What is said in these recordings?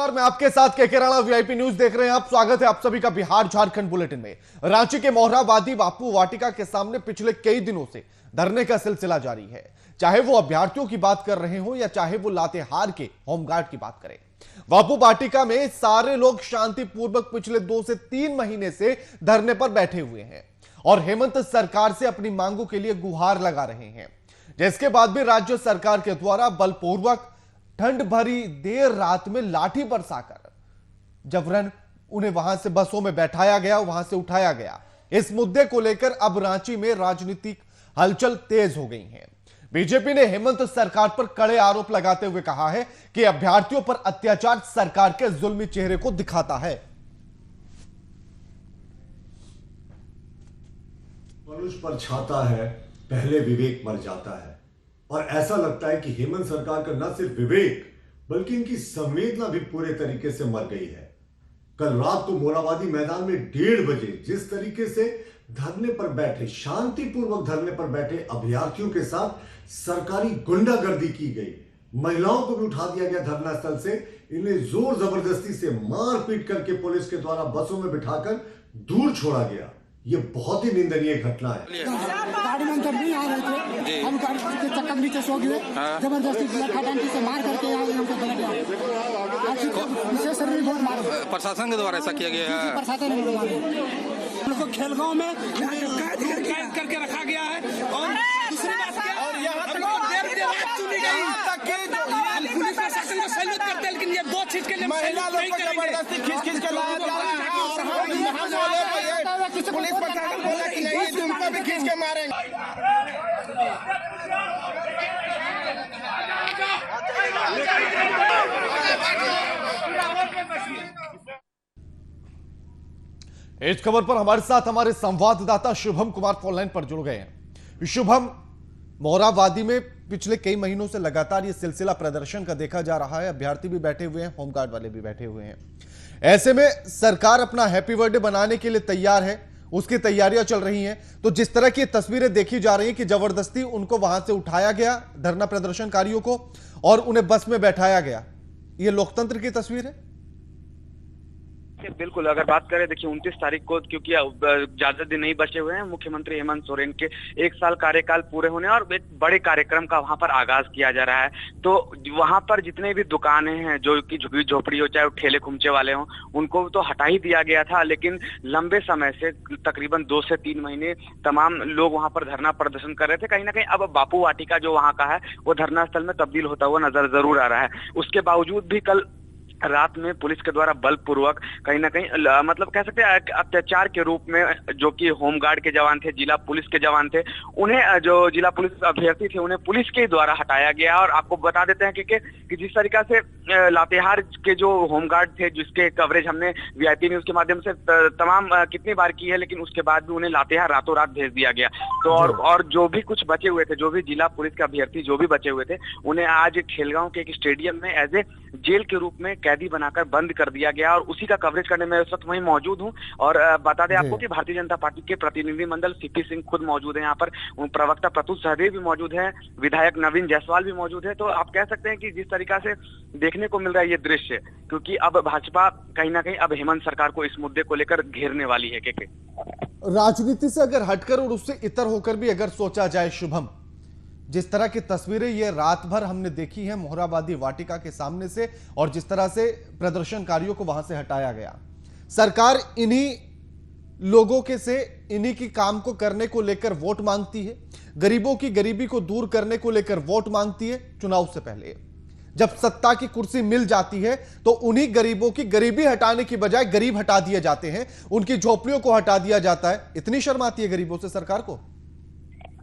नमस्कार, मैं आपके साथ केके राणा, वीआईपी न्यूज देख रहे हैं आप। स्वागत है आप सभी का बिहार झारखंड बुलेटिन में। रांची के मोरहाबादी बापू वाटिका के सामने पिछले कई दिनों से धरने का सिलसिला जारी है। चाहे वो अभ्यर्थियों की बात कर रहे हो या चाहे वो लातेहार के होमगार्ड की बात करें, बापू वाटिका में सारे लोग शांतिपूर्वक पिछले 2 से 3 महीने से धरने पर बैठे हुए हैं और हेमंत सरकार से अपनी मांगों के लिए गुहार लगा रहे हैं, जिसके बाद भी राज्य सरकार के द्वारा बलपूर्वक ठंड भरी देर रात में लाठी बरसाकर जबरन उन्हें वहां से बसों में बैठाया गया, वहां से उठाया गया। इस मुद्दे को लेकर अब रांची में राजनीतिक हलचल तेज हो गई है। बीजेपी ने हेमंत सरकार पर कड़े आरोप लगाते हुए कहा है कि अभ्यर्थियों पर अत्याचार सरकार के जुल्मी चेहरे को दिखाता है। मनुष्य पर छाता है, पहले विवेक मर जाता है। और ऐसा लगता है कि हेमंत सरकार का न सिर्फ विवेक बल्कि इनकी संवेदना भी पूरे तरीके से मर गई है। कल रात को मोरहाबादी मैदान में 1:30 बजे जिस तरीके से धरने पर बैठे, शांतिपूर्वक धरने पर बैठे अभ्यर्थियों के साथ सरकारी गुंडागर्दी की गई, महिलाओं को भी उठा दिया गया धरना स्थल से, इन्हें जोर जबरदस्ती से मारपीट करके पुलिस के द्वारा बसों में बिठाकर दूर छोड़ा गया। ये बहुत ही निंदनीय घटना है। गाड़ी में जब नहीं आ रहे थे, हम गाड़ी के चक्कर नीचे सो गए, जबरदस्ती खटांटी से मार करके यहाँ पे बैठ गया। शरीर बहुत मारे, प्रशासन के द्वारा ऐसा किया गया है। प्रशासन ने मारे उनको खेलगांव में कैद करके रखा गया है। और दूसरी बात क्या, और यहाँ तक चुनी गई तक के पुलिस प्रशासन को सैल्यूट करते हैं, लेकिन ये 2 चीज के लिए महिला लोग को जबरदस्ती खींच के लाया जा रहा है। और हम यहाँ पुलिस प्रशासन बोला कि नहीं, तुमको भी खींच के मारेंगे। इस खबर पर हमारे साथ हमारे संवाददाता शुभम कुमार फोन लाइन पर जुड़ गए हैं। शुभम, मोरहाबादी में पिछले कई महीनों से लगातार ये सिलसिला प्रदर्शन का देखा जा रहा है। अभ्यर्थी भी बैठे हुए हैं, होमगार्ड वाले भी बैठे हुए हैं। ऐसे में सरकार अपना हैप्पी बर्थडे बनाने के लिए तैयार है, उसकी तैयारियां चल रही हैं। तो जिस तरह की तस्वीरें देखी जा रही हैं कि जबरदस्ती उनको वहां से उठाया गया, धरना प्रदर्शनकारियों को, और उन्हें बस में बैठाया गया, ये लोकतंत्र की तस्वीर है। बिल्कुल, अगर बात करें, देखिए 29 तारीख को, क्योंकि ज्यादा दिन नहीं बचे हुए हैं, मुख्यमंत्री हेमंत सोरेन के 1 साल कार्यकाल पूरे होने और एक बड़े कार्यक्रम का वहां पर आगाज किया जा रहा है। तो वहां पर जितने भी दुकानें हैं, जो कि झुग्गी झोपड़ी हो, चाहे वो ठेले खुमचे वाले हों, उनको तो हटा ही दिया गया था। लेकिन लंबे समय से, तकरीबन 2 से 3 महीने तमाम लोग वहां पर धरना प्रदर्शन कर रहे थे। कहीं ना कहीं अब बापू वाटिका जो वहां का है वो धरना स्थल में तब्दील होता हुआ नजर जरूर आ रहा है। उसके बावजूद भी कल रात में पुलिस के द्वारा बलपूर्वक कहीं ना कहीं, मतलब कह सकते हैं अत्याचार के रूप में, जो कि होमगार्ड के जवान थे, जिला पुलिस के जवान थे, उन्हें, जो जिला पुलिस अभ्यर्थी थे, उन्हें पुलिस के द्वारा हटाया गया। और आपको बता देते हैं कि जिस तरीका से लातेहार के जो होमगार्ड थे, जिसके कवरेज हमने वीआईपी न्यूज के माध्यम से तमाम कितनी बार की है, लेकिन उसके बाद भी उन्हें लातेहार रातों रात भेज दिया गया। तो और जो भी कुछ बचे हुए थे, जो भी जिला पुलिस के अभ्यर्थी जो भी बचे हुए थे, उन्हें आज खेलगांव के एक स्टेडियम में एज ए जेल के रूप में कैदी बनाकर बंद कर दिया गया। और उसी का कवरेज करने में इस वक्त वहीं मौजूद हूं। और बता दें आपको कि भारतीय जनता पार्टी के प्रतिनिधिमंडल सीपी सिंह खुद मौजूद हैं यहाँ पर, प्रवक्ता प्रतुष सहदेव भी मौजूद है, विधायक नवीन जायसवाल भी मौजूद है। तो आप कह सकते हैं कि जिस तरीका से देखने को मिल रहा है ये दृश्य, क्योंकि अब भाजपा कहीं ना कहीं अब हेमंत सरकार को इस मुद्दे को लेकर घेरने वाली है। के राजनीति से अगर हटकर और उससे इतर होकर भी अगर सोचा जाए शुभम, जिस तरह की तस्वीरें ये रात भर हमने देखी हैं मोरहाबादी वाटिका के सामने से, और जिस तरह से प्रदर्शनकारियों को वहां से हटाया गया, सरकार इन्हीं लोगों के से, इन्हीं की काम को करने को लेकर वोट मांगती है, गरीबों की गरीबी को दूर करने को लेकर वोट मांगती है। चुनाव से पहले जब सत्ता की कुर्सी मिल जाती है तो उन्हीं गरीबों की गरीबी हटाने की बजाय गरीब हटा दिए जाते हैं, उनकी झोपड़ियों को हटा दिया जाता है। इतनी शर्म आती है गरीबों से सरकार को।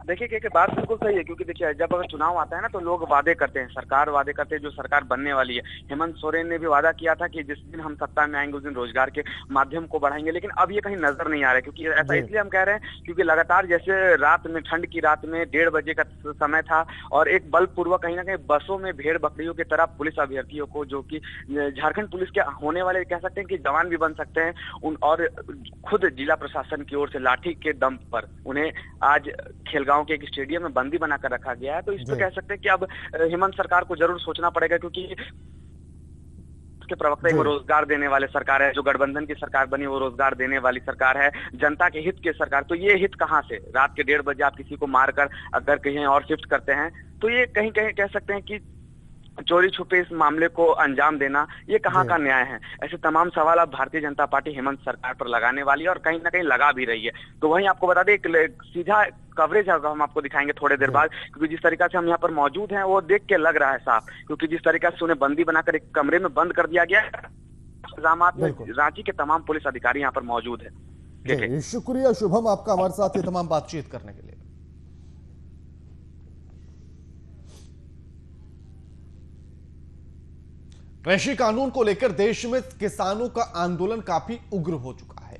देखिए कि बात बिल्कुल सही है, क्योंकि देखिए जब अगर चुनाव आता है ना, तो लोग वादे करते हैं, सरकार वादे करते हैं, जो सरकार बनने वाली है। हेमंत सोरेन ने भी वादा किया था कि जिस दिन हम सत्ता में आएंगे उस दिन रोजगार के माध्यम को बढ़ाएंगे, लेकिन अब ये कहीं नजर नहीं आ रहा है। क्योंकि ऐसा इसलिए हम कह रहे हैं क्योंकि लगातार, जैसे रात में, ठंड की रात में 1:30 बजे का समय था और एक बलपूर्वक कहीं ना कहीं बसों में भेड़ बकरियों की तरह पुलिस अभ्यर्थियों को, जो कि झारखंड पुलिस के होने वाले कह सकते हैं कि जवान भी बन सकते हैं, और खुद जिला प्रशासन की ओर से लाठी के दम पर उन्हें आज खेलगांव के एक स्टेडियम में बंदी बनाकर रखा गया है। तो इस पर कह सकते हैं कि अब हेमंत सरकार को जरूर सोचना पड़ेगा, क्योंकि के प्रवक्ता वो रोजगार देने वाले सरकार है, जो गठबंधन की सरकार बनी वो रोजगार देने वाली सरकार है, जनता के हित की सरकार। तो ये हित कहाँ से? रात के 1:30 बजे आप किसी को मारकर अगर कहीं और शिफ्ट करते हैं तो ये कहीं कहीं कह सकते हैं कि चोरी छुपे इस मामले को अंजाम देना, ये कहाँ का न्याय है? ऐसे तमाम सवाल अब भारतीय जनता पार्टी हेमंत सरकार पर लगाने वाली है और कहीं ना कहीं लगा भी रही है। तो वहीं आपको बता दें, एक सीधा कवरेज हम आपको दिखाएंगे थोड़ी देर बाद, क्योंकि जिस तरीका से हम यहाँ पर मौजूद हैं वो देख के लग रहा है साफ, क्योंकि जिस तरीका से उन्हें बंदी बनाकर एक कमरे में बंद कर दिया गया, इंतजामात में रांची के तमाम पुलिस अधिकारी यहाँ पर मौजूद है। शुक्रिया शुभम आपका हमारे साथ ये तमाम बातचीत करने के लिए। कृषि कानून को लेकर देश में किसानों का आंदोलन काफी उग्र हो चुका है।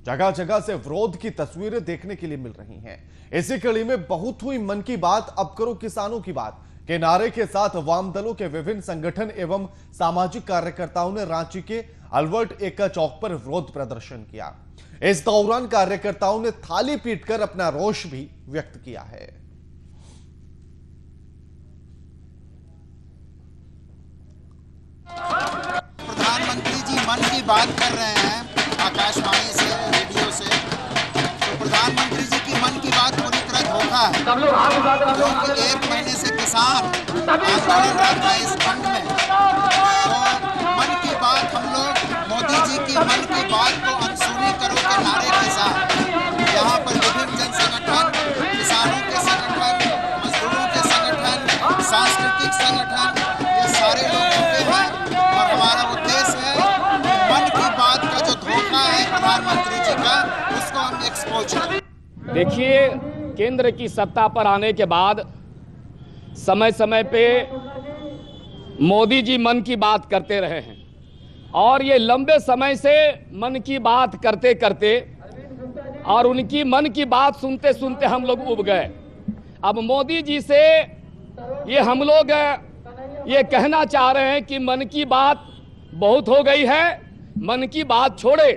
जगह जगह से विरोध की तस्वीरें देखने के लिए मिल रही हैं। इसी कड़ी में बहुत हुई मन की बात, अब करो किसानों की बात के नारे के साथ वाम दलों के विभिन्न संगठन एवं सामाजिक कार्यकर्ताओं ने रांची के अल्बर्ट एक्का चौक पर विरोध प्रदर्शन किया। इस दौरान कार्यकर्ताओं ने थाली पीटकर अपना रोष भी व्यक्त किया है। प्रधानमंत्री जी मन की बात कर रहे हैं आकाशवाणी से, रेडियो से, तो प्रधानमंत्री जी की मन की बात पूरी तरह धोखा है, क्योंकि 1 महीने से किसान आंदोलनरत है इस खंड में। तो मन की बात हम लोग मोदी जी की मन की बात को अनसुनी करो के नारे के साथ यहाँ पर विभिन्न जन संगठन, किसानों के संगठन, मजदूरों के संगठन, सांस्कृतिक संगठन, ये सारे लोग जुटे हैं और हमारा उद्देश्य है कि मन की बात का जो धोखा है प्रधानमंत्री जी का, उसको हम एक्सपोज करें। देखिए, केंद्र की सत्ता पर आने के बाद समय समय पे मोदी जी मन की बात करते रहे हैं और ये लंबे समय से मन की बात करते करते और उनकी मन की बात सुनते सुनते हम लोग उब गए। अब मोदी जी से ये हम लोग ये कहना चाह रहे हैं कि मन की बात बहुत हो गई है, मन की बात छोड़े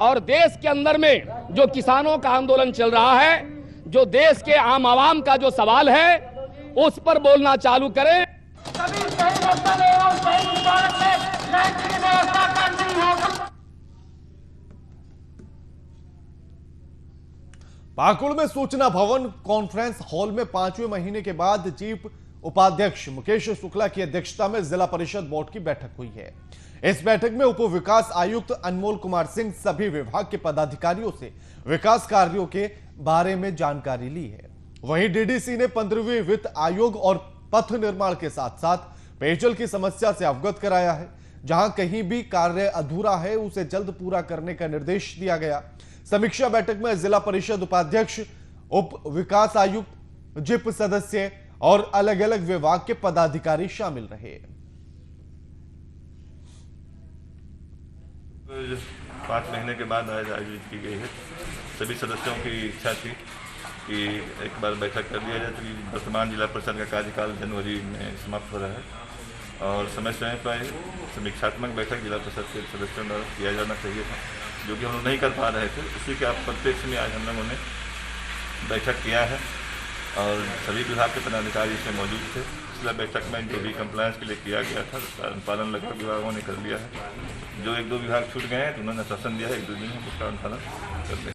और देश के अंदर में जो किसानों का आंदोलन चल रहा है, जो देश के आम आवाम का जो सवाल है, उस पर बोलना चालू करें। पाकुड़ में सूचना भवन कॉन्फ्रेंस हॉल में 5वें महीने के बाद चीफ उपाध्यक्ष मुकेश शुक्ला की अध्यक्षता में जिला परिषद बोर्ड की बैठक हुई है। इस बैठक में उप विकास आयुक्त अनमोल कुमार सिंह सभी विभाग के पदाधिकारियों से विकास कार्यों के बारे में जानकारी ली है। वहीं डीडीसी ने 15वें वित्त आयोग और पथ निर्माण के साथ साथ पेयजल की समस्या से अवगत कराया है। जहां कहीं भी कार्य अधूरा है उसे जल्द पूरा करने का निर्देश दिया गया। समीक्षा बैठक में जिला परिषद उपाध्यक्ष, उप विकास आयुक्त, जिप सदस्य और अलग अलग विभाग के पदाधिकारी शामिल रहे। 5 महीने के बाद आज आयोजित की गई है। सभी सदस्यों की इच्छा थी कि एक बार बैठक कर लिया जाए, तो वर्तमान जिला परिषद का कार्यकाल जनवरी में समाप्त हो रहा है और समय समय पर समीक्षात्मक बैठक जिला परिषद के सदस्यों द्वारा किया जाना चाहिए था, जो कि हम लोग नहीं कर पा रहे थे। उसी के आप परिप्रेक्ष्य में आज हम लोगों ने बैठक किया है और सभी विभाग के पदाधिकारी इसमें मौजूद थे। पिछला बैठक में जो भी कंप्लायंस के लिए किया गया था उसका अनुपालन लगभग विभागों ने कर लिया है। जो 1-2 विभाग छूट गए हैं तो उन्होंने शासन दिया है 1-2 दिन में उसका अनुपालन कर दें।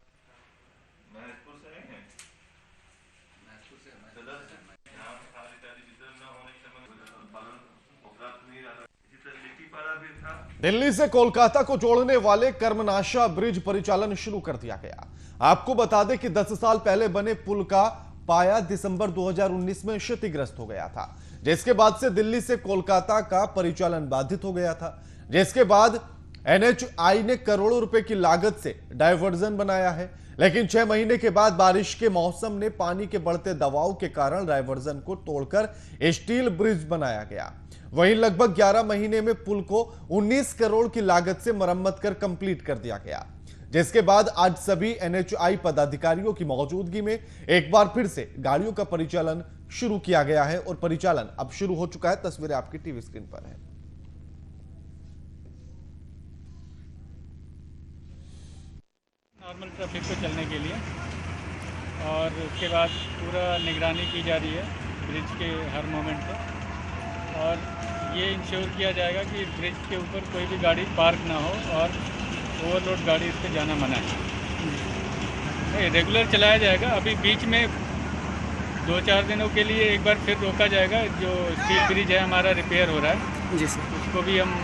दिल्ली से कोलकाता को जोड़ने वाले कर्मनाशा ब्रिज परिचालन शुरू कर दिया गया। आपको बता दें कि 10 साल पहले बने पुल का पाया दिसंबर 2019 में क्षतिग्रस्त हो गया था, जिसके बाद से दिल्ली से कोलकाता का परिचालन बाधित हो गया था। जिसके बाद एनएचआई ने करोड़ों रुपए की लागत से डायवर्जन बनाया है, लेकिन 6 महीने के बाद बारिश के मौसम ने पानी के बढ़ते दबाव के कारण डायवर्जन को तोड़कर स्टील ब्रिज बनाया गया। वहीं लगभग 11 महीने में पुल को 19 करोड़ की लागत से मरम्मत कर कंप्लीट कर दिया गया, जिसके बाद आज सभी एनएचआई पदाधिकारियों की मौजूदगी में एक बार फिर से गाड़ियों का परिचालन शुरू किया गया है और परिचालन अब शुरू हो चुका है। तस्वीरें आपकी टीवी स्क्रीन पर है। नॉर्मल ट्रैफिक को चलने के लिए और उसके बाद पूरा निगरानी की जा रही है ब्रिज के हर मोमेंट पर और ये इंश्योर किया जाएगा कि ब्रिज के ऊपर कोई भी गाड़ी पार्क ना हो और ओवरलोड गाड़ी इस पर जाना मना है। नहीं, रेगुलर चलाया जाएगा। अभी बीच में 2-4 दिनों के लिए एक बार फिर रोका जाएगा। जो स्टील ब्रिज है हमारा रिपेयर हो रहा है जी सर, उसको भी हम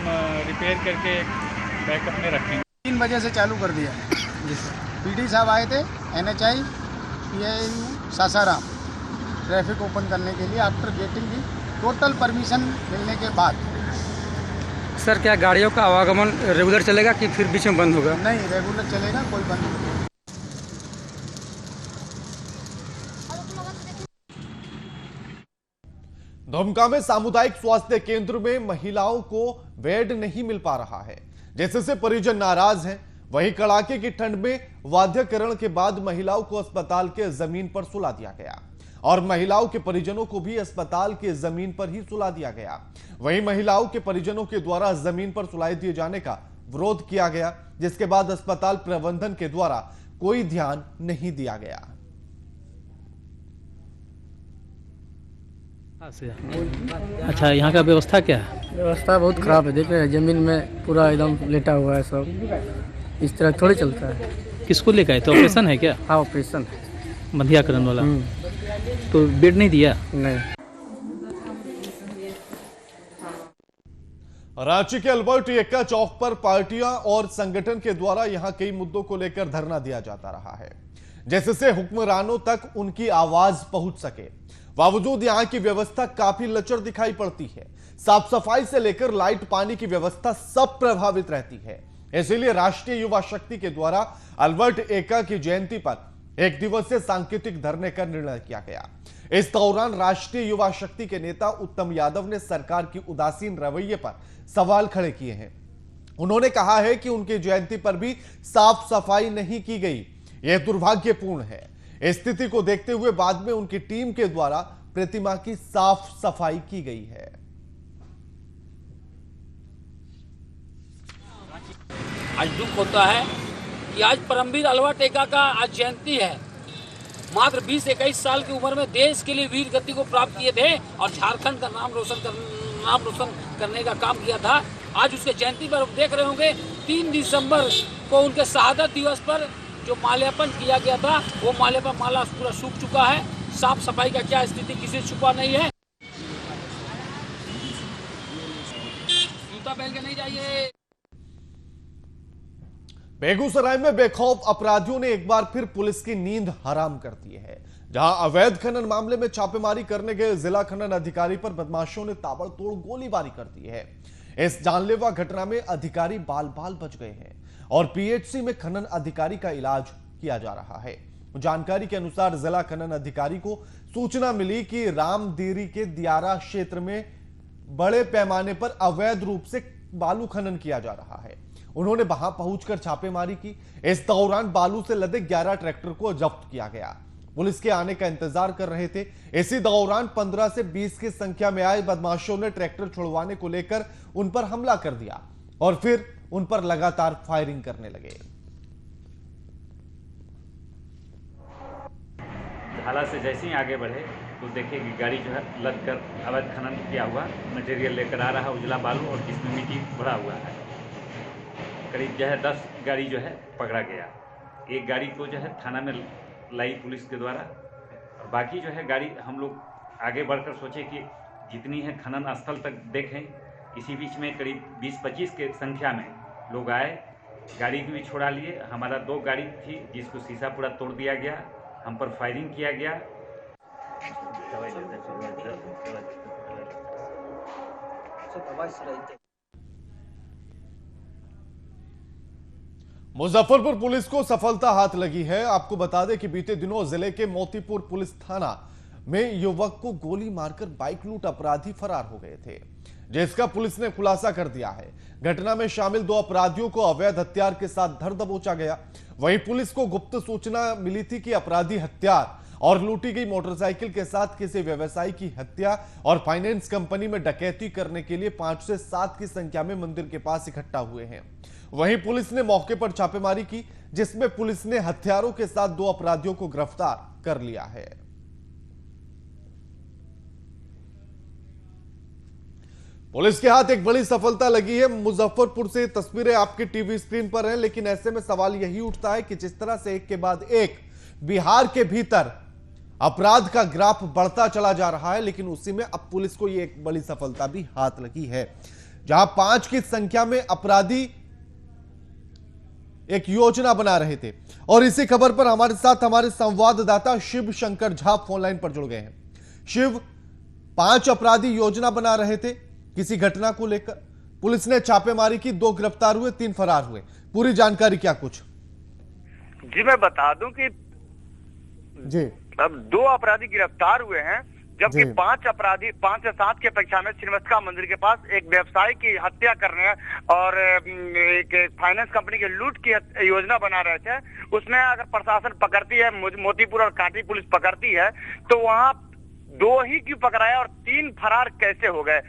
रिपेयर करके बैकअप में रखेंगे। 3 बजे से चालू कर दिया जी सर। पीडी साहब आए थे NHI PIU Sasaram traffic open करने के लिए after getting the total permission मिलने के बाद। सर क्या गाड़ियों का आवागमन रेगुलर चलेगा कि फिर बीच में बंद होगा? नहीं, रेगुलर चलेगा, कोई बंद नहीं। दुमका में सामुदायिक स्वास्थ्य केंद्र में महिलाओं को बेड नहीं मिल पा रहा है, जिससे परिजन नाराज हैं। वहीं कड़ाके की ठंड में वाद्यकरण के बाद महिलाओं को अस्पताल के जमीन पर सुला दिया गया और महिलाओं के परिजनों को भी अस्पताल के जमीन पर ही सुला दिया गया। वहीं महिलाओं के परिजनों के द्वारा जमीन पर सुलाए दिए जाने का विरोध किया गया, जिसके बाद अस्पताल प्रबंधन के द्वारा कोई ध्यान नहीं दिया गया। अच्छा, यहाँ का व्यवस्था क्या है? व्यवस्था बहुत खराब है। देख रहे हैं जमीन में पूरा एकदम लेटा हुआ है सब। इस तरह थोड़ी चलता है। किसको लेकर आए थे? ऑपरेशन है क्या? हाँ, ऑपरेशन है। बंधियाकरण वाला। तो बेड नहीं दिया? नहीं। रांची के अल्बर्ट एक्का चौक पर पार्टियां और संगठन के द्वारा यहां कई मुद्दों को लेकर धरना दिया जाता रहा है, जिससे हुक्मरानों तक उनकी आवाज पहुंच सके। बावजूद यहां की व्यवस्था काफी लचर दिखाई पड़ती है। साफ सफाई से लेकर लाइट पानी की व्यवस्था सब प्रभावित रहती है। इसीलिए राष्ट्रीय युवा शक्ति के द्वारा अल्बर्ट एक्का की जयंती पर एक दिवसीय सांकेतिक धरने का निर्णय किया गया। इस दौरान राष्ट्रीय युवा शक्ति के नेता उत्तम यादव ने सरकार की उदासीन रवैये पर सवाल खड़े किए हैं। उन्होंने कहा है कि उनकी जयंती पर भी साफ सफाई नहीं की गई। यह दुर्भाग्यपूर्ण है। स्थिति को देखते हुए बाद में उनकी टीम के द्वारा प्रतिमा की साफ सफाई की गई है। आज दुख होता है कि आज परमवीर अल्बर्ट एक्का का आज जयंती है। मात्र 20-21 साल की उम्र में देश के लिए वीर गति को प्राप्त किए थे और झारखंड का नाम रोशन करने का काम किया था। आज उसके जयंती पर देख रहे होंगे 3 दिसंबर को उनके शहादत दिवस पर जो माल्यार्पण किया गया था, वो माल्यार्पण माला पूरा सूख चुका है। साफ सफाई का क्या स्थिति किसी छुपा नहीं है। जूता पहन के नहीं जाइए। बेगूसराय में बेखौफ अपराधियों ने एक बार फिर पुलिस की नींद हराम कर दी है, जहां अवैध खनन मामले में छापेमारी करने गए जिला खनन अधिकारी पर बदमाशों ने ताबड़तोड़ गोलीबारी कर दी है। इस जानलेवा घटना में अधिकारी बाल बाल बच गए हैं और PHC में खनन अधिकारी का इलाज किया जा रहा है। जानकारी के अनुसार जिला खनन अधिकारी को सूचना मिली कि रामदीरी के दियारा क्षेत्र में बड़े पैमाने पर अवैध रूप से बालू खनन किया जा रहा है। उन्होंने वहां पहुंचकर छापेमारी की। इस दौरान बालू से लदे 11 ट्रैक्टर को जब्त किया गया। पुलिस के आने का इंतजार कर रहे थे। इसी दौरान 15 से 20 की संख्या में आए बदमाशों ने ट्रैक्टर छुड़वाने को लेकर उन पर हमला कर दिया और फिर उन पर लगातार फायरिंग करने लगे। ढाला से जैसे ही आगे बढ़े तो देखिए कि गाड़ी जो है लद कर अवैध खनन किया हुआ मटेरियल लेकर आ रहा है, उजला बालू और जिसमें मिट्टी भरा हुआ है। करीब जो है 10 गाड़ी जो है पकड़ा गया। एक गाड़ी को जो है थाना में लाई पुलिस के द्वारा, और बाकी जो है गाड़ी हम लोग आगे बढ़कर सोचे कि जितनी है खनन स्थल तक देखें। इसी बीच में करीब 20-25 के संख्या में लोग आए, गाड़ी को भी छुड़ा लिए। हमारा 2 गाड़ी थी जिसको शीशा पूरा तोड़ दिया गया, हम पर फायरिंग किया गया। मुजफ्फरपुर पुलिस को सफलता हाथ लगी है। आपको बता दें कि बीते दिनों जिले के मोतीपुर पुलिस थाना में युवक को गोली मारकर बाइक लूट अपराधी फरार हो गए थे, जिसका पुलिस ने खुलासा कर दिया है। घटना में शामिल 2 अपराधियों को अवैध हथियार के साथ धर दबोचा गया। वहीं पुलिस को गुप्त सूचना मिली थी कि अपराधी हथियार और लूटी गई मोटरसाइकिल के साथ किसी व्यवसायी की हत्या और फाइनेंस कंपनी में डकैती करने के लिए 5 से 7 की संख्या में मंदिर के पास इकट्ठा हुए हैं। वहीं पुलिस ने मौके पर छापेमारी की, जिसमें पुलिस ने हथियारों के साथ 2 अपराधियों को गिरफ्तार कर लिया है। पुलिस के हाथ एक बड़ी सफलता लगी है। मुजफ्फरपुर से तस्वीरें आपकी टीवी स्क्रीन पर हैं, लेकिन ऐसे में सवाल यही उठता है कि जिस तरह से एक के बाद एक बिहार के भीतर अपराध का ग्राफ बढ़ता चला जा रहा है, लेकिन उसी में अब पुलिस को यह एक बड़ी सफलता भी हाथ लगी है, जहां 5 की संख्या में अपराधी एक योजना बना रहे थे। और इसी खबर पर हमारे साथ हमारे संवाददाता शिव शंकर झा फोनलाइन पर जुड़ गए हैं। शिव, 5 अपराधी योजना बना रहे थे किसी घटना को लेकर, पुलिस ने छापेमारी की, 2 गिरफ्तार हुए, 3 फरार हुए, पूरी जानकारी क्या कुछ? जी मैं बता दूं कि जी अब 2 अपराधी गिरफ्तार हुए हैं, जबकि 5 अपराधी 5 से 7 की अपेक्षा में छिन्नमस्तिका मंदिर के पास एक व्यवसायी की हत्या करने और एक फाइनेंस कंपनी के लूट की योजना बना रहे थे। उसमें अगर प्रशासन पकड़ती है, मोतीपुर और कांटी पुलिस पकड़ती है, तो वहां 2 ही क्यों पकड़ाया और 3 फरार कैसे हो गए,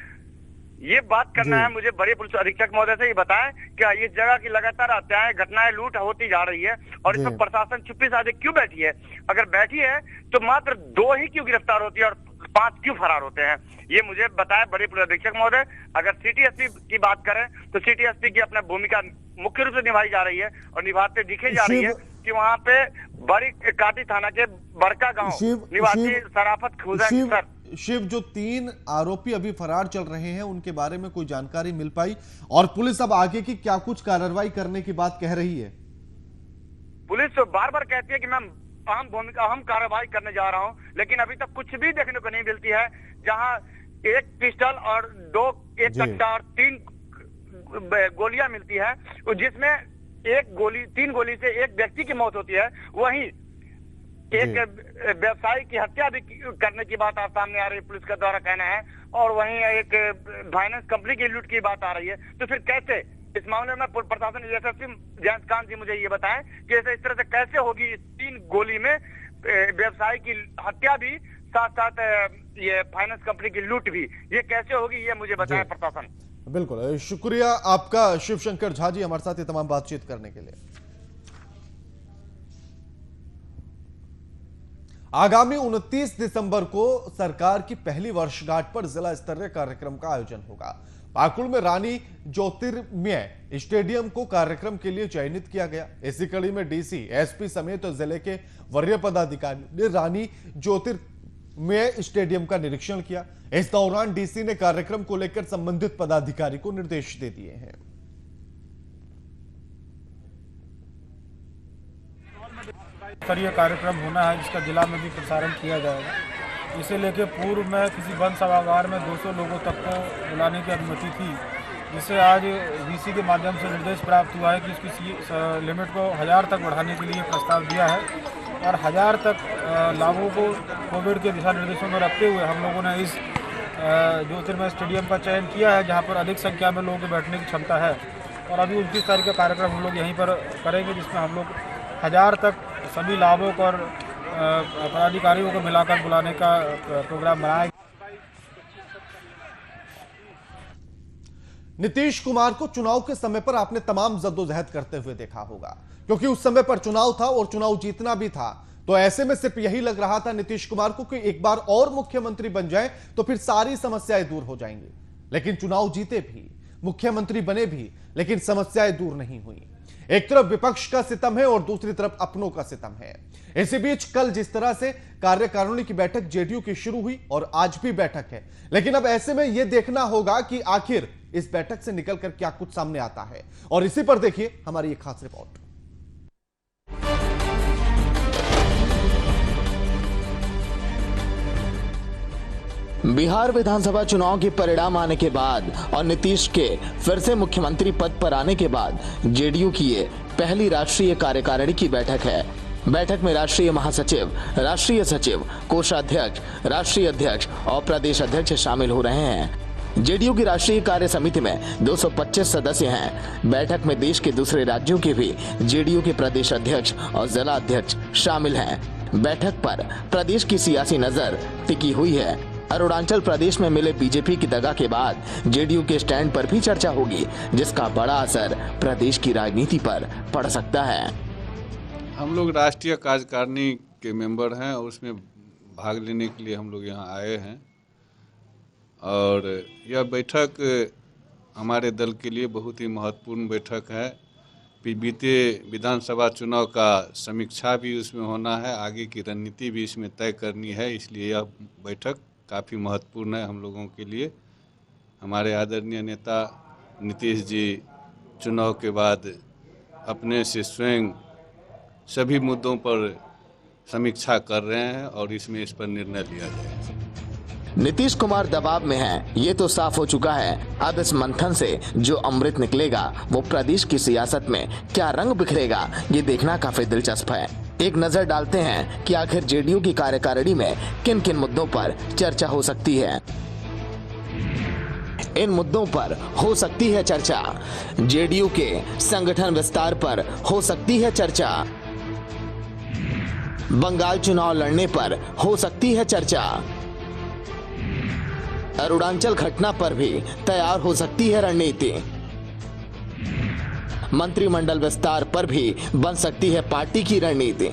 ये बात करना है मुझे। बड़े पुलिस अधीक्षक महोदय से ही बताएं कि इस जगह की लगातार हत्याएं, घटनाएं, लूट होती जा रही है और इसमें प्रशासन चुप्पी साधे क्यों बैठी है? अगर बैठी है तो मात्र 2 ही क्यों गिरफ्तार होती है और 5 क्यों फरार होते हैं, ये मुझे बताया बड़े पुलिस अधीक्षक महोदय। अगर सिटी एसपी की बात करें तो सिटी एसपी की अपना भूमिका मुख्य रूप से निभाई जा रही है और निभाते दिखे जा रही है कि वहाँ पे बड़ी काटी थाना के बड़का गांव निवासी शराफत खुदा शिव, जो 3 आरोपी अभी फरार चल रहे हैं, उनके बारे में कोई जानकारी मिल पाई और पुलिस अब आगे की क्या कुछ कार्रवाई करने की बात कह रही है? पुलिस बार बार कहती है कि मैं अहम कार्रवाई करने जा रहा हूं, लेकिन अभी तक कुछ भी देखने को नहीं मिलती है। जहां 1 पिस्टल और 2 एक कट्टा और 3 गोलियां मिलती है, जिसमें 3 गोली से एक व्यक्ति की मौत होती है, वहीं एक व्यवसायी की हत्या भी करने की बात सामने आ रही है, पुलिस का द्वारा कहना है, और वहीं एक फाइनेंस कंपनी की लूट की बात आ रही है। तो फिर कैसे इस मामले में प्रशासन एसएसपी जयंतकांत जी मुझे ये बताएं कि इस तरह से कैसे होगी? 3 गोली में व्यवसायी की हत्या भी, साथ साथ ये फाइनेंस कंपनी की लूट भी, ये कैसे होगी, ये मुझे बताएं प्रशासन। बिल्कुल, शुक्रिया आपका शिव शंकर झा जी हमारे साथ ये तमाम बातचीत करने के लिए। आगामी 29 दिसंबर को सरकार की पहली वर्षगांठ पर जिला स्तरीय कार्यक्रम का आयोजन होगा। पाकुड़ में रानी ज्योतिर्मय स्टेडियम को कार्यक्रम के लिए चयनित किया गया। इसी कड़ी में डीसी, एसपी समेत जिले के वरीय पदाधिकारी ने रानी ज्योतिर्मय स्टेडियम का निरीक्षण किया। इस दौरान डीसी ने कार्यक्रम को लेकर संबंधित पदाधिकारी को निर्देश दे दिए हैं। स्तरीय कार्यक्रम होना है जिसका जिला में भी प्रसारण किया जाएगा। इसे लेकर पूर्व में किसी वन सभागार में 200 लोगों तक को बुलाने की अनुमति थी, जिसे आज वीसी के माध्यम से निर्देश प्राप्त हुआ है कि इसकी लिमिट को 1000 तक बढ़ाने के लिए प्रस्ताव दिया है और 1000 तक लाभों को कोविड के दिशा निर्देशों में रखते हुए हम लोगों ने इस ज्योतिर्मय स्टेडियम का चयन किया है, जहाँ पर अधिक संख्या में लोगों के बैठने की क्षमता है। और अभी 29 तारीख का कार्यक्रम हम लोग यहीं पर करेंगे, जिसमें हम लोग 1000 तक सभी लाभों और पदाधिकारियों को मिलाकर बुलाने का प्रोग्राम बनाया। नीतीश कुमार को चुनाव के समय पर आपने तमाम जद्दोजहद करते हुए देखा होगा, क्योंकि उस समय पर चुनाव था और चुनाव जीतना भी था। तो ऐसे में सिर्फ यही लग रहा था नीतीश कुमार को कि एक बार और मुख्यमंत्री बन जाए तो फिर सारी समस्याएं दूर हो जाएंगी। लेकिन चुनाव जीते भी, मुख्यमंत्री बने भी, लेकिन समस्याएं दूर नहीं हुई। एक तरफ विपक्ष का सितम है और दूसरी तरफ अपनों का सितम है। इसी बीच कल जिस तरह से कार्यकारिणी की बैठक जेडीयू की शुरू हुई और आज भी बैठक है, लेकिन अब ऐसे में यह देखना होगा कि आखिर इस बैठक से निकलकर क्या कुछ सामने आता है। और इसी पर देखिए हमारी एक खास रिपोर्ट। बिहार विधानसभा चुनाव के परिणाम आने के बाद और नीतीश के फिर से मुख्यमंत्री पद पर आने के बाद जेडीयू की ये पहली राष्ट्रीय कार्यकारिणी की बैठक है। बैठक में राष्ट्रीय महासचिव, राष्ट्रीय सचिव, कोषाध्यक्ष, राष्ट्रीय अध्यक्ष और प्रदेश अध्यक्ष शामिल हो रहे हैं। जेडीयू की राष्ट्रीय कार्य समिति में 225 सदस्य हैं। बैठक में देश के दूसरे राज्यों के भी जेडीयू के प्रदेश अध्यक्ष और जिला अध्यक्ष शामिल हैं। बैठक पर प्रदेश की सियासी नजर टिकी हुई है। अरुणाचल प्रदेश में मिले बीजेपी की दगा के बाद जेडीयू के स्टैंड पर भी चर्चा होगी, जिसका बड़ा असर प्रदेश की राजनीति पर पड़ सकता है। हम लोग राष्ट्रीय कार्यकारिणी के मेंबर हैं और उसमें भाग लेने के लिए हम लोग यहाँ आए हैं और यह बैठक हमारे दल के लिए बहुत ही महत्वपूर्ण बैठक है। बीते विधानसभा चुनाव का समीक्षा भी उसमें होना है, आगे की रणनीति भी इसमें तय करनी है, इसलिए यह बैठक काफ़ी महत्वपूर्ण है हम लोगों के लिए। हमारे आदरणीय नेता नीतीश जी चुनाव के बाद अपने से स्वयं सभी मुद्दों पर समीक्षा कर रहे हैं और इसमें इस पर निर्णय लिया जाएगा। नीतीश कुमार दबाव में हैं, ये तो साफ हो चुका है। अब इस मंथन से जो अमृत निकलेगा वो प्रदेश की सियासत में क्या रंग बिखरेगा, ये देखना काफी दिलचस्प है। एक नजर डालते हैं कि आखिर जेडीयू की कार्यकारिणी में किन किन मुद्दों पर चर्चा हो सकती है। इन मुद्दों पर हो सकती है चर्चा। जेडीयू के संगठन विस्तार पर हो सकती है चर्चा। बंगाल चुनाव लड़ने पर हो सकती है चर्चा। अरुणाचल घटना पर भी तैयार हो सकती है रणनीति। मंत्रिमंडल विस्तार पर भी बन सकती है पार्टी की रणनीति।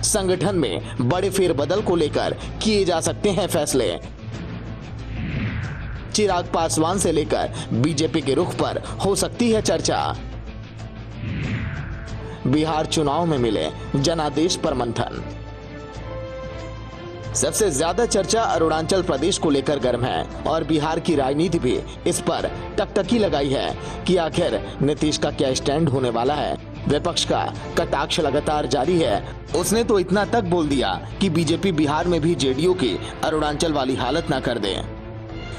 संगठन में बड़े फेरबदल को लेकर किए जा सकते हैं फैसले। चिराग पासवान से लेकर बीजेपी के रुख पर हो सकती है चर्चा। बिहार चुनाव में मिले जनादेश पर मंथन। सबसे ज्यादा चर्चा अरुणाचल प्रदेश को लेकर गर्म है और बिहार की राजनीति भी इस पर टकटकी लगाई है कि आखिर नीतीश का क्या स्टैंड होने वाला है। विपक्ष का कटाक्ष लगातार जारी है। उसने तो इतना तक बोल दिया कि बीजेपी बिहार में भी जेडीयू की अरुणाचल वाली हालत न कर दे।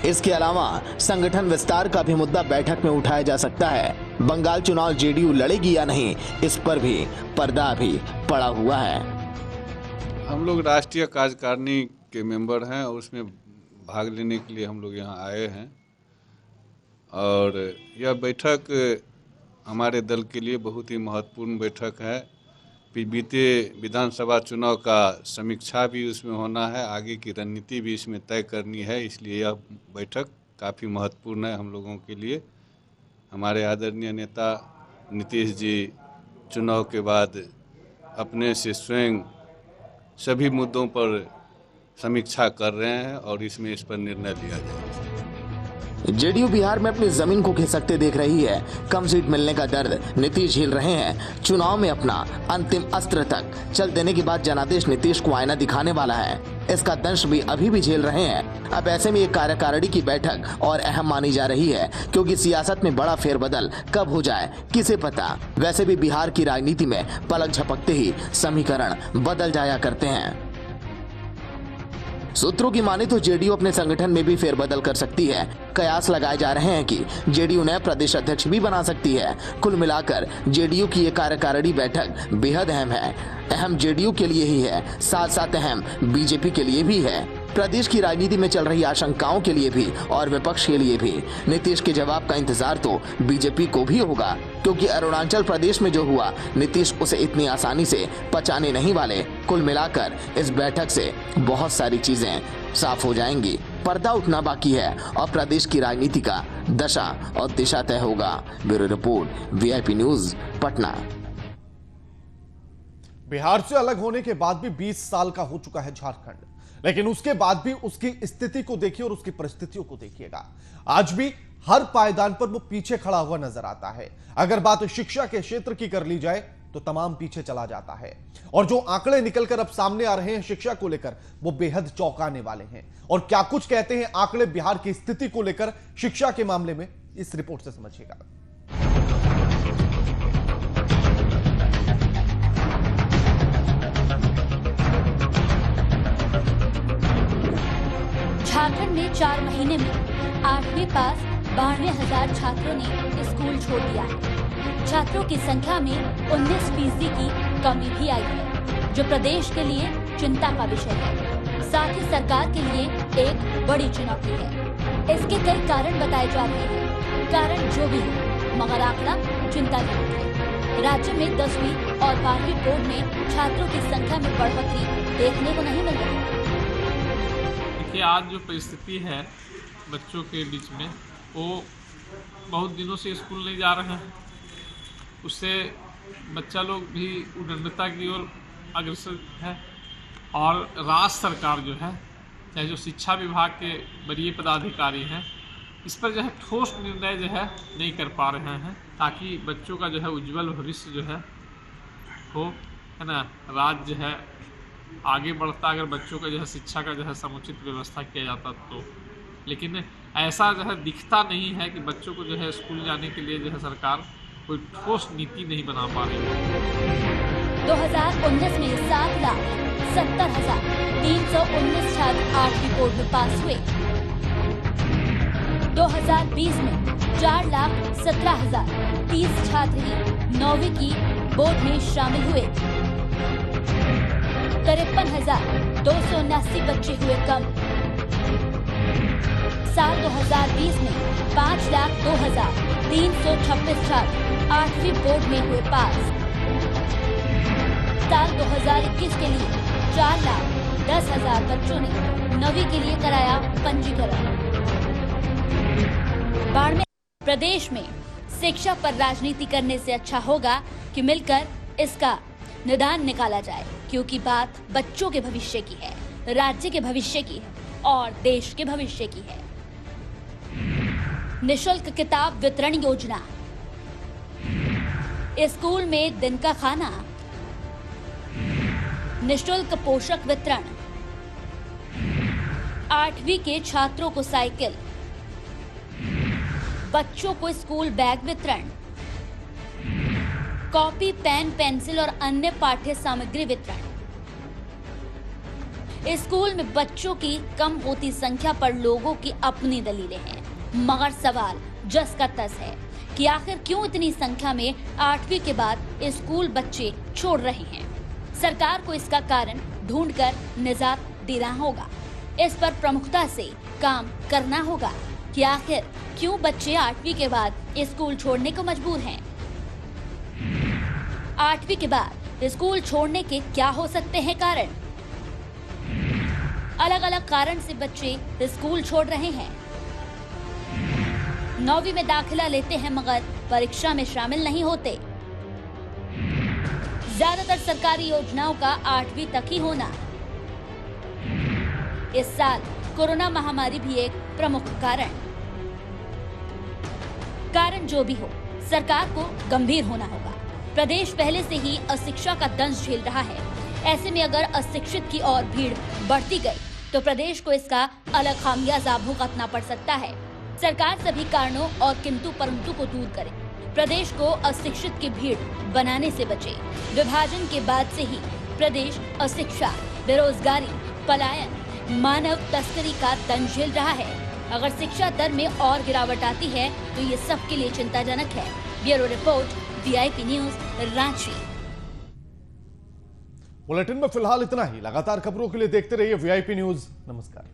इसके अलावा संगठन विस्तार का भी मुद्दा बैठक में उठाया जा सकता है। बंगाल चुनाव जेडीयू लड़ेगी या नहीं, इस पर भी पर्दा अभी पड़ा हुआ है। हम लोग राष्ट्रीय कार्यकारिणी के मेंबर हैं और उसमें भाग लेने के लिए हम लोग यहाँ आए हैं और यह बैठक हमारे दल के लिए बहुत ही महत्वपूर्ण बैठक है। बीते विधानसभा चुनाव का समीक्षा भी उसमें होना है, आगे की रणनीति भी इसमें तय करनी है, इसलिए यह बैठक काफ़ी महत्वपूर्ण है हम लोगों के लिए। हमारे आदरणीय नेता नीतीश जी चुनाव के बाद अपने से स्वयं सभी मुद्दों पर समीक्षा कर रहे हैं और इसमें इस पर निर्णय लिया जाएगा। जेडीयू बिहार में अपनी जमीन को खिसकते देख रही है। कम सीट मिलने का दर्द नीतीश झेल रहे हैं। चुनाव में अपना अंतिम अस्त्र तक चल देने के बाद जनादेश नीतीश को आईना दिखाने वाला है। इसका दंश भी अभी भी झेल रहे हैं। अब ऐसे में ये कार्यकारिणी की बैठक और अहम मानी जा रही है, क्योंकि सियासत में बड़ा फेरबदल कब हो जाए किसे पता। वैसे भी बिहार की राजनीति में पलक झपकते ही समीकरण बदल जाया करते हैं। सूत्रों की माने तो जेडीयू अपने संगठन में भी फेरबदल कर सकती है। कयास लगाए जा रहे हैं कि जेडीयू नए प्रदेश अध्यक्ष भी बना सकती है। कुल मिलाकर जेडीयू की ये कार्यकारिणी बैठक बेहद अहम है। अहम जेडीयू के लिए ही है, साथ साथ अहम बीजेपी के लिए भी है, प्रदेश की राजनीति में चल रही आशंकाओं के लिए भी और विपक्ष के लिए भी। नीतीश के जवाब का इंतजार तो बीजेपी को भी होगा, क्योंकि अरुणाचल प्रदेश में जो हुआ नीतीश उसे इतनी आसानी से पचाने नहीं वाले। कुल मिलाकर इस बैठक से बहुत सारी चीजें साफ हो जाएंगी। पर्दा उठना बाकी है और प्रदेश की राजनीति का दशा और दिशा तय होगा। Bureau report, VIP news, Patna. Bihar से अलग होने के बाद भी 20 साल का हो चुका है झारखंड, लेकिन उसके बाद भी उसकी स्थिति को देखिए और उसकी परिस्थितियों को देखिएगा। आज भी हर पायदान पर वो पीछे खड़ा हुआ नजर आता है। अगर बात शिक्षा के क्षेत्र की कर ली जाए तो तमाम पीछे चला जाता है। और जो आंकड़े निकलकर अब सामने आ रहे हैं शिक्षा को लेकर, वो बेहद चौंकाने वाले हैं। और क्या कुछ कहते हैं आंकड़े बिहार की स्थिति को लेकर शिक्षा के मामले में, इस रिपोर्ट से समझिएगा। झारखंड में 4 महीने में 8वीं पास 92,000 छात्रों ने स्कूल छोड़ दिया है। छात्रों की संख्या में 19% की कमी भी आई है, जो प्रदेश के लिए चिंता का विषय है। साथ ही सरकार के लिए एक बड़ी चुनौती है। इसके कई कारण बताए जा रहे हैं। कारण जो भी हो, मगर आंकड़ा चिंताजनक है। राज्य में 10वीं और 12वीं बोर्ड में छात्रों की संख्या में बढ़ोतरी देखने को नहीं मिल रही। कि आज जो परिस्थिति है बच्चों के बीच में, वो बहुत दिनों से स्कूल नहीं जा रहे हैं। उससे बच्चा लोग भी उद्दंडता की ओर अग्रसर है। और राज्य सरकार जो है चाहे जो शिक्षा विभाग के वरीय पदाधिकारी हैं, इस पर जो है ठोस निर्णय जो है नहीं कर पा रहे हैं, ताकि बच्चों का जो है उज्जवल भविष्य जो है हो, है ना। राज्य जो है आगे बढ़ता अगर बच्चों का जो है शिक्षा का जो है समुचित व्यवस्था किया जाता तो, लेकिन ऐसा जो है दिखता नहीं है कि बच्चों को जो है स्कूल जाने के लिए जो है सरकार कोई ठोस नीति नहीं बना पा रही है। 2019 में 7,70,319 छात्र 8वीं बोर्ड में पास हुए। 2020 में 4,17,030 छात्र ही 9वीं की बोर्ड में शामिल हुए। 53,279 बच्चे हुए कम। साल 2020 में 5,02,326 छात्र 8वीं बोर्ड में हुए पास। साल 2021 के लिए 4,10,000 बच्चों ने 9वीं के लिए कराया पंजीकरण। बाड़मेर प्रदेश में शिक्षा पर राजनीति करने से अच्छा होगा कि मिलकर इसका निदान निकाला जाए, क्योंकि बात बच्चों के भविष्य की है, राज्य के भविष्य की है और देश के भविष्य की है। निशुल्क किताब वितरण योजना, स्कूल में दिन का खाना, निशुल्क पोषक वितरण, 8वीं के छात्रों को साइकिल, बच्चों को स्कूल बैग वितरण, कॉपी, पेन, पेंसिल और अन्य पाठ्य सामग्री वितरण। स्कूल में बच्चों की कम होती संख्या पर लोगों की अपनी दलीलें हैं, मगर सवाल जस का तस है कि आखिर क्यों इतनी संख्या में 8वीं के बाद स्कूल बच्चे छोड़ रहे हैं। सरकार को इसका कारण ढूंढकर निजात देना होगा। इस पर प्रमुखता से काम करना होगा कि आखिर क्यों बच्चे 8वीं के बाद स्कूल छोड़ने को मजबूर हैं। 8वीं के बाद स्कूल छोड़ने के क्या हो सकते हैं कारण? अलग अलग कारण से बच्चे स्कूल छोड़ रहे हैं। 9वीं में दाखिला लेते हैं मगर परीक्षा में शामिल नहीं होते। ज्यादातर सरकारी योजनाओं का 8वीं तक ही होना। इस साल कोरोना महामारी भी एक प्रमुख कारण जो भी हो, सरकार को गंभीर होना होगा। प्रदेश पहले से ही अशिक्षा का दंश झेल रहा है। ऐसे में अगर अशिक्षित की और भीड़ बढ़ती गई तो प्रदेश को इसका अलग खामियाजा भुगतना पड़ सकता है। सरकार सभी कारणों और किंतु परंतु को दूर करे, प्रदेश को अशिक्षित की भीड़ बनाने से बचे। विभाजन के बाद से ही प्रदेश अशिक्षा, बेरोजगारी, पलायन, मानव तस्करी का दंश झेल रहा है। अगर शिक्षा दर में और गिरावट आती है तो ये सबके लिए चिंताजनक है। Bureau report, VIP news, Ranchi. Bulletin में फिलहाल इतना ही। लगातार खबरों के लिए देखते रहिए VIP न्यूज। नमस्कार।